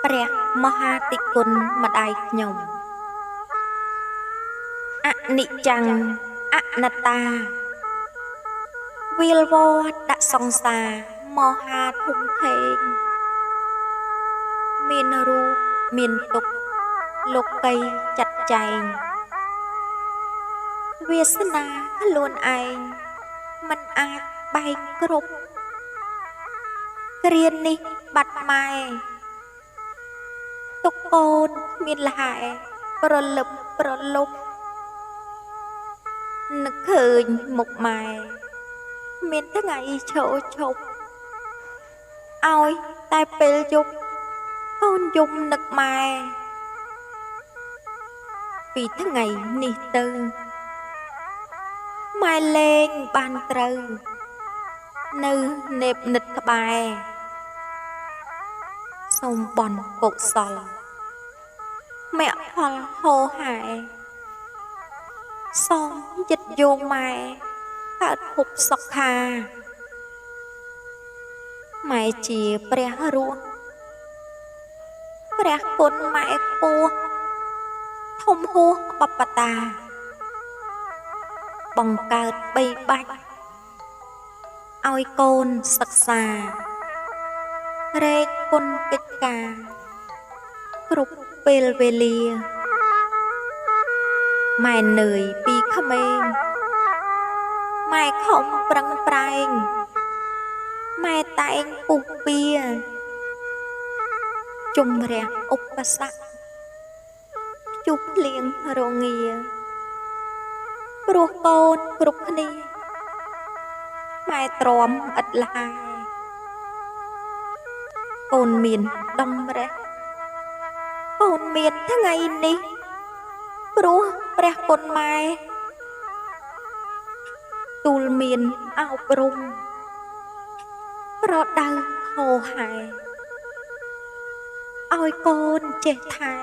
ព្រះមហាតិគុណម្ដាយខ្ញុំអនិច្ចំអនត្តាវិលវត្តដាក់សង្សារមហាធំធេងមានរូបមានទុក្ខលោកីចាត់ចែងវាសនាខ្លួនឯងមិនអាចបែកគ្រប់គ្រានេះបាត់ម៉ែទុកកូនមានលហែប្រលឹបប្រលប់នឹកឃើញមុខម៉ែមានថ្ងៃឈោឈប់ឲ្យតែពេលយប់កូនយំនឹកម៉ែពីថ្ងៃនេះទៅម៉ែលែងបានត្រូវនៅនេបនិតក្បែរសូមបន់កុសលមគ្គផលហោហែសូមយិតយោងម៉ែកើតភពសុខាម៉ែជាព្រះរស់ព្រះគុណម៉ែខ្ពស់ធំហួសបបតាបង្កើតបីបាច់ឲ្យកូនសិក្សារែកគុណកិច្ចការគ្រប់ពេលវេលាម៉ែនឿយពីក្មេងម៉ែខំប្រឹងប្រែងម៉ែតែងពុះពៀជំរះឧបសគ្គជុះភ្លៀងរងាព្រោះកូនគ្រប់គ្នាម៉ែទ្រាំឥតលហើកូនមានដំរះកូនមានថ្ងៃនេះព្រោះព្រះគុណម៉ែទូលមានអប់រំប្រដៅហោហែឲ្យកូនចេះថែ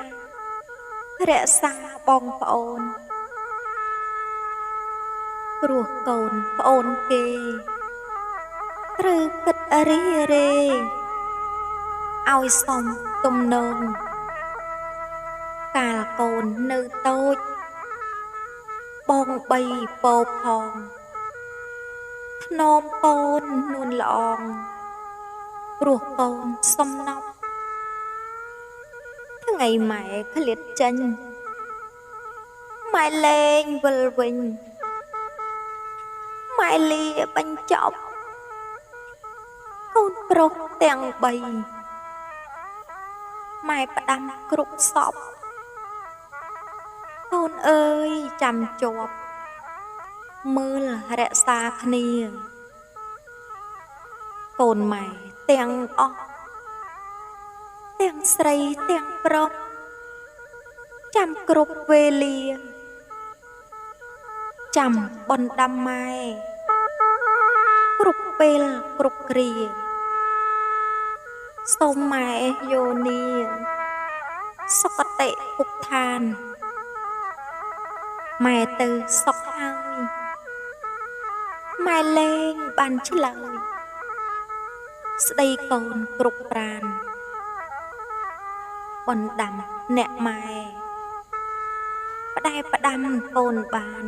រក្សាបងប្អូនព្រោះកូនប្អូនគេត្រូវគិតរេរេឲ្យសមទំនងកាលកូននៅតូចបងបីពោផងធ្នមកូននួនល្អងព្រោះកូនសំណប់ថ្ងៃម៉ែឃ្លាតចេញម៉ែលែងវិលវិញម៉ែលាបញ្ចប់កូនប្រុសទាំងបីម៉ែផ្ដាំគ្រប់សពកូនអើយចាំជាប់មើលរក្សាគ្នាកូនម៉ែទាំងអស់ទាំងស្រីទាំងប្រុសចាំគ្រប់វេលាចាំបណ្ដាំម៉ែគ្រប់ពេលគ្រប់គ្រាសូមម៉ែយោនីសុគតិភពឋានម៉ែទៅសុខហើយម៉ែលែងបានឆ្លើយស្ដីកូនគ្រប់ប្រានបណ្ដាំអ្នកម៉ែផ្ដែផ្ដាំកូនបាន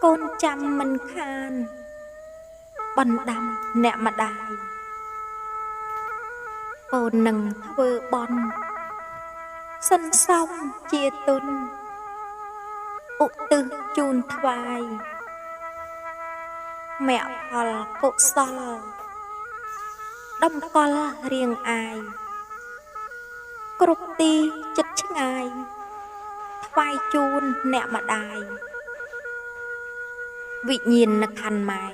កូនចាំមិនខានបណ្ដាំអ្នកម្ដាយកូននឹងធ្វើបន់សិនសំជាទុនឧទ្ទិសជូនថ្វាយមគ្គផលកុសលដំកល់រៀងអាយគ្រប់ទីចិត្តឆ្ងាយថ្វាយជូនអ្នកម្ដាយវិញ្ញាណខណ្ឌម៉ែ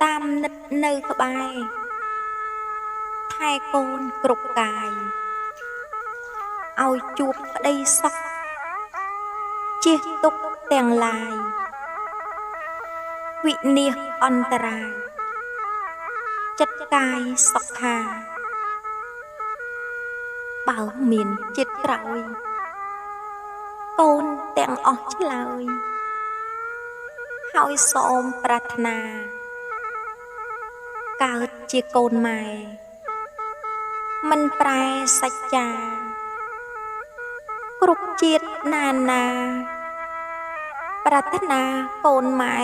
តាមនិតនៅក្បែរថែកូនគ្រប់កាយឲ្យជួបក្តីសុខជៀសទុក្ខទាំងឡាយវិនាសអន្តរាយចិត្តកាយសុខាបើមានចិត្តក្រោយកូនទាំងអស់ឆ្លើយហើយសូមប្រាថ្នាកើតជាកូនម៉ែ មិនប្រែសច្ចាគ្រប់ជាតិណានាប្រាថ្នាកូនម៉ែ